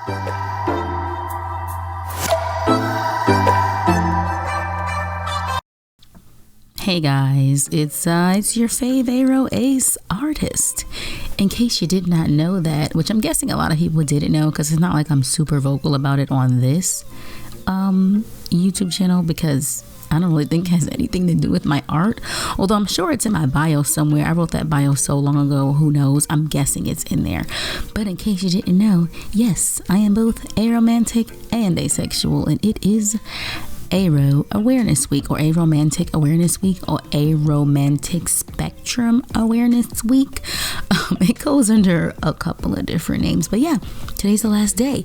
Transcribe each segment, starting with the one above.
Hey guys, it's your fave ThatAnxiousArtist. In case you did not know that, which I'm guessing a lot of people didn't know because it's not like I'm super vocal about it on this YouTube channel, because I don't really think it has anything to do with my art, although I'm sure it's in my bio somewhere. I wrote that bio so long ago, who knows? I'm guessing it's in there. But in case you didn't know, yes, I am both aromantic and asexual, and it is Aro Awareness Week, or Aromantic Awareness Week, or Aromantic Spectrum Awareness Week. It goes under a couple of different names, but yeah, today's the last day.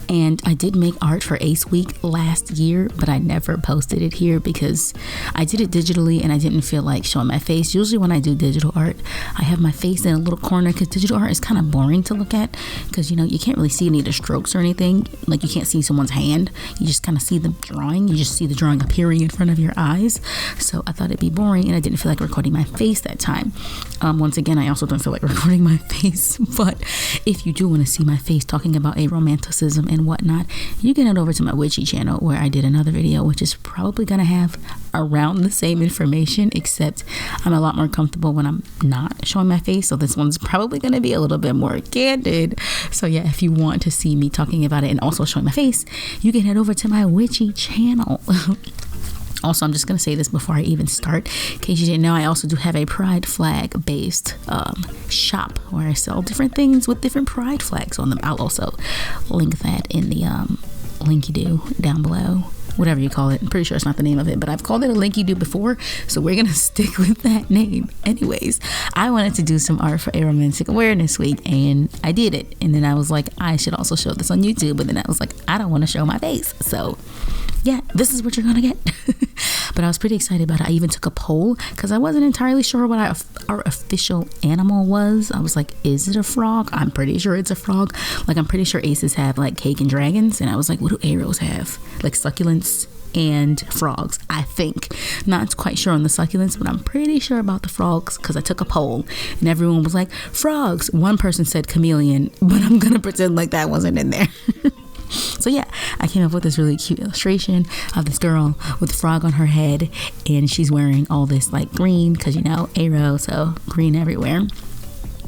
And I did make art for Ace Week last year, but I never posted it here because I did it digitally and I didn't feel like showing my face. Usually when I do digital art, I have my face in a little corner because digital art is kind of boring to look at because, you know, you can't really see any of the strokes or anything. Like, you can't see someone's hand. You just kind of see the drawing. You just see the drawing appearing in front of your eyes. So I thought it'd be boring and I didn't feel like recording my face that time. Once again, I also don't feel like recording my face, but if you do want to see my face talking about aromanticism and whatnot, you can head over to my witchy channel where I did another video, which is probably gonna have around the same information, except I'm a lot more comfortable when I'm not showing my face, so this one's probably gonna be a little bit more candid. So yeah, if you want to see me talking about it and also showing my face, you can head over to my witchy channel. Also, I'm just going to say this before I even start. In case you didn't know, I also do have a pride flag based shop where I sell different things with different pride flags on them. I'll also link that in the linky-doo down below. Whatever you call it. I'm pretty sure it's not the name of it, but I've called it a linky-doo before, so we're going to stick with that name. Anyways, I wanted to do some art for Aromantic Awareness Week, and I did it. And then I was like, I should also show this on YouTube, but then I was like, I don't want to show my face. So yeah, this is what you're gonna get. But I was pretty excited about it. I even took a poll because I wasn't entirely sure what our official animal was. I was like, is it a frog? I'm pretty sure it's a frog. Like, I'm pretty sure aces have like cake and dragons, and I was like, what do arrows have? Like succulents and frogs, I think. Not quite sure on the succulents, but I'm pretty sure about the frogs because I took a poll and everyone was like, frogs. One person said chameleon, but I'm gonna pretend like that wasn't in there. So yeah, I came up with this really cute illustration of this girl with a frog on her head, and she's wearing all this like green because, you know, Aro, so green everywhere.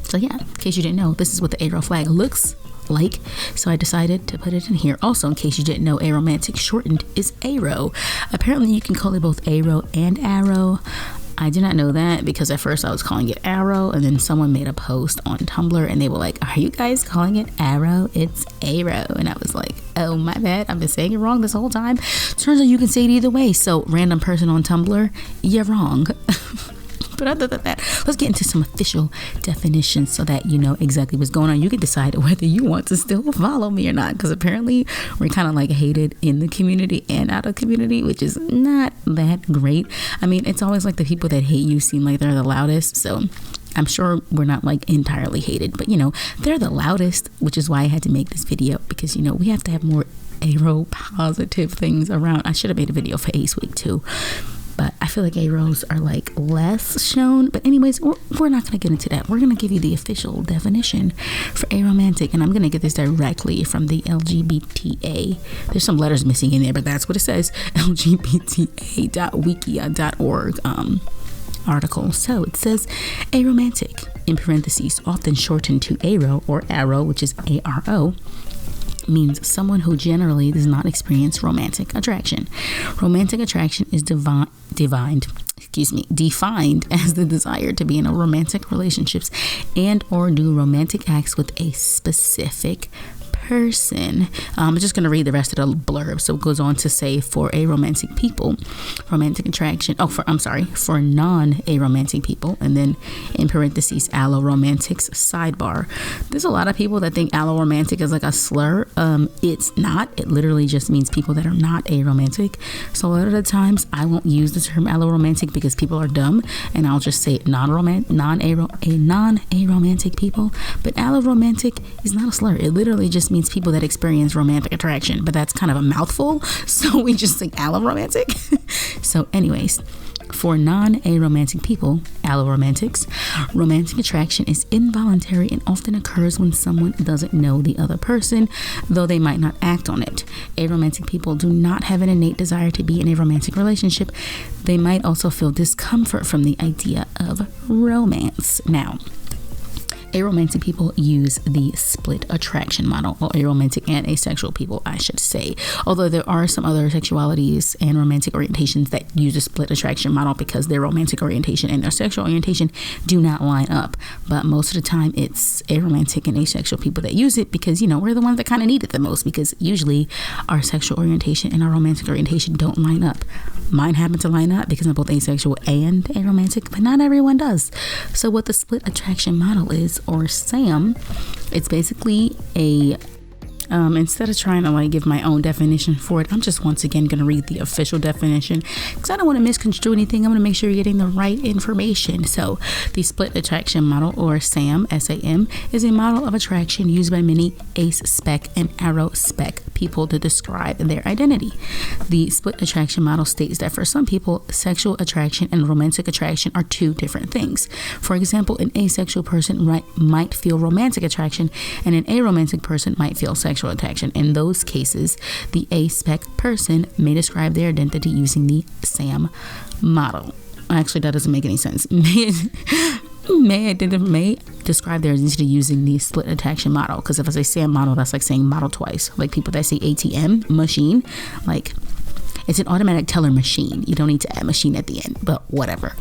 So yeah, in case you didn't know, this is what the Aro flag looks like, so I decided to put it in here. Also, in case you didn't know, Aromantic shortened is Aro. Apparently you can call it both Aro and Arrow. I did not know that because at first I was calling it Arrow, and then someone made a post on Tumblr and they were like, are you guys calling it Arrow? It's Aro. And I was like, oh my bad, I've been saying it wrong this whole time. Turns out you can say it either way. So random person on Tumblr, you're wrong. But other than that, let's get into some official definitions so that you know exactly what's going on. You can decide whether you want to still follow me or not, because apparently we're kind of like hated in the community and out of the community, which is not that great. I mean, it's always like the people that hate you seem like they're the loudest, so I'm sure we're not like entirely hated, but you know, they're the loudest, which is why I had to make this video, because you know, we have to have more Aro positive things around. I should have made a video for Ace Week too, but I feel like Aros are like less shown. But anyways, we're not going to get into that. We're going to give you the official definition for Aromantic, and I'm going to get this directly from the LGBTA. There's some letters missing in there, but that's what it says, lgbta.wikia.org article. So it says, Aromantic, in parentheses, often shortened to Aro or Arrow, which is ARO, means someone who generally does not experience romantic attraction. Romantic attraction is defined as the desire to be in a romantic relationships and or do romantic acts with a specific person. I'm just going to read the rest of the blurb. So it goes on to say, for aromantic people, romantic attraction, for non-aromantic people, and then in parentheses, alloromantics, sidebar. There's a lot of people that think alloromantic is like a slur. It's not. It literally just means people that are not aromantic. So a lot of the times I won't use the term alloromantic because people are dumb, and I'll just say non-aromantic people. But alloromantic is not a slur. It literally just means people that experience romantic attraction, but that's kind of a mouthful, so we just say alloromantic. So anyways, For non-aromantic people, alloromantics, romantic attraction is involuntary and often occurs when someone doesn't know the other person, though they might not act on it. Aromantic people do not have an innate desire to be in a romantic relationship. They might also feel discomfort from the idea of romance. Now, aromantic people use the split attraction model, or aromantic and asexual people, I should say. Although there are some other sexualities and romantic orientations that use a split attraction model because their romantic orientation and their sexual orientation do not line up. But most of the time, it's aromantic and asexual people that use it because, you know, we're the ones that kind of need it the most, because usually our sexual orientation and our romantic orientation don't line up. Mine happen to line up because I'm both asexual and aromantic, but not everyone does. So what the split attraction model is, or SAM, it's basically a instead of trying to like give my own definition for it, I'm just once again going to read the official definition because I don't want to misconstrue anything. I'm going to make sure you're getting the right information. So the split attraction model, or SAM, S-A-M, is a model of attraction used by many ace-spec and aro-spec people to describe their identity. The split attraction model states that for some people, sexual attraction and romantic attraction are two different things. For example, an asexual person might feel romantic attraction and an aromantic person might feel sexual attraction. In those cases, the aspec person may describe their identity using the SAM model. Actually, that doesn't make any sense. May describe their identity using the split attraction model, because if I say SAM model, that's like saying model twice. Like people that say ATM machine, like it's an automatic teller machine. You don't need to add machine at the end, but whatever.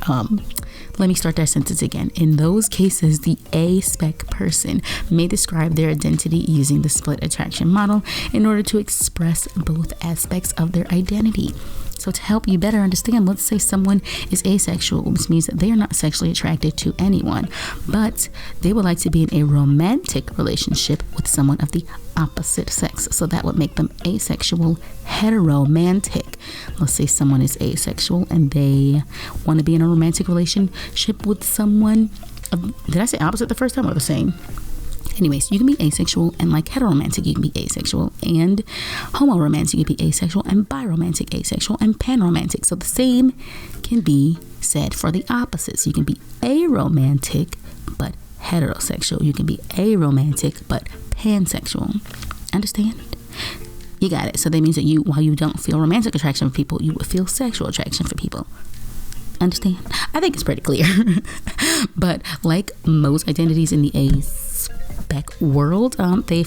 Let me start that sentence again. In those cases, the A-spec person may describe their identity using the split attraction model in order to express both aspects of their identity. So to help you better understand, let's say someone is asexual, which means that they are not sexually attracted to anyone, but they would like to be in a romantic relationship with someone of the opposite sex. So that would make them asexual heteromantic. Let's say someone is asexual and they want to be in a romantic relationship with someone did I say opposite the first time or the same? Anyways, you can be asexual and like heteromantic, you can be asexual, and homoromantic, you can be asexual, and biromantic, asexual, and panromantic. So the same can be said for the opposites. You can be aromantic but heterosexual. You can be aromantic but pansexual. Understand? You got it. So that means that while you don't feel romantic attraction for people, you would feel sexual attraction for people. Understand? I think it's pretty clear. But like most identities in the aspec world, they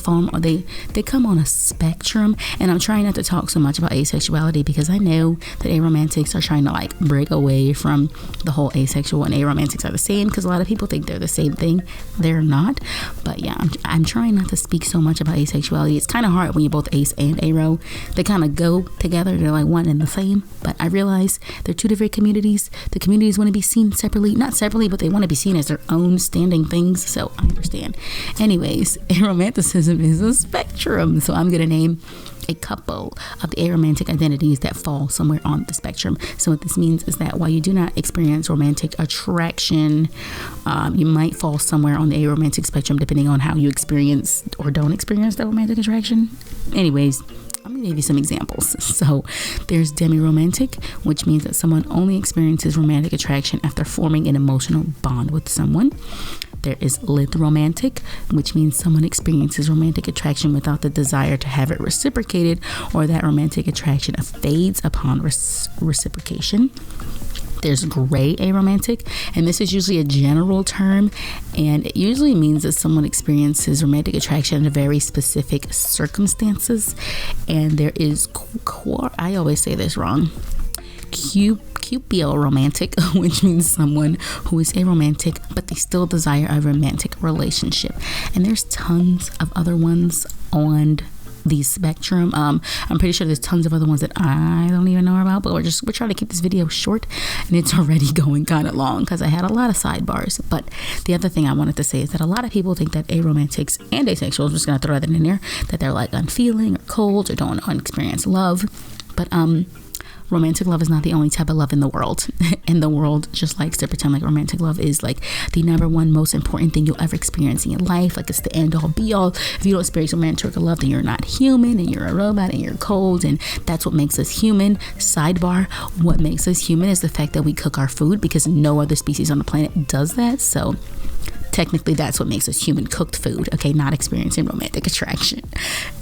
come on a spectrum, and I'm trying not to talk so much about asexuality because I know that aromantics are trying to like break away from the whole asexual and aromantics are the same, because a lot of people think they're the same thing. They're not. But yeah, I'm trying not to speak so much about asexuality. It's kind of hard when you're both ace and aro. They kind of go together. They're like one and the same. But I realize they're two different communities. The communities want to be seen separately, not separately, but they want to be seen as their own standing things. So I understand. Anyways, aromanticism is a spectrum. So I'm going to name a couple of the aromantic identities that fall somewhere on the spectrum. So what this means is that while you do not experience romantic attraction, you might fall somewhere on the aromantic spectrum depending on how you experience or don't experience the romantic attraction. Anyways, I'm going to give you some examples. So there's demi-romantic, which means that someone only experiences romantic attraction after forming an emotional bond with someone. There is lithyromantic, which means someone experiences romantic attraction without the desire to have it reciprocated, or that romantic attraction fades upon reciprocation. There's gray aromantic, and this is usually a general term, and it usually means that someone experiences romantic attraction under very specific circumstances. And there is I always say this wrong, romantic, which means someone who is aromantic but they still desire a romantic relationship. And there's tons of other ones on the spectrum. I'm pretty sure there's tons of other ones that I don't even know about, but we're trying to keep this video short, and it's already going kind of long because I had a lot of sidebars. But the other thing I wanted to say is that a lot of people think that aromantics and asexuals, I'm just gonna throw that in there, that they're like unfeeling or cold or don't experience love. But romantic love is not the only type of love in the world. And the world just likes to pretend like romantic love is like the number one most important thing you'll ever experience in your life. Like it's the end all be all. If you don't experience romantic love, then you're not human and you're a robot and you're cold, and that's what makes us human. Sidebar, what makes us human is the fact that we cook our food, because no other species on the planet does that. So technically that's what makes us human, cooked food, okay, not experiencing romantic attraction.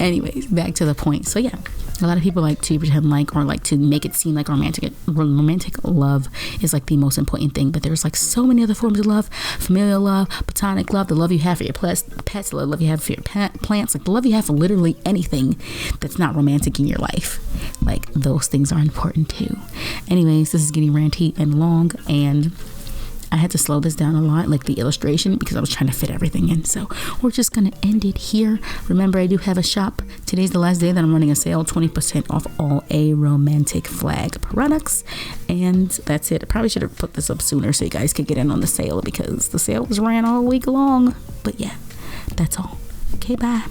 Anyways, back to the point. So yeah, a lot of people like to pretend like, or like to make it seem like romantic love is like the most important thing, but there's like so many other forms of love: familial love, platonic love, the love you have for your pets, the love you have for your plants, like the love you have for literally anything that's not romantic in your life. Like those things are important too. Anyways, this is getting ranty and long, and I had to slow this down a lot, like the illustration, because I was trying to fit everything in. So we're just going to end it here. Remember, I do have a shop. Today's the last day that I'm running a sale, 20% off all Aromantic flag products. And that's it. I probably should have put this up sooner so you guys could get in on the sale, because the sale was ran all week long. But yeah, that's all. Okay, bye.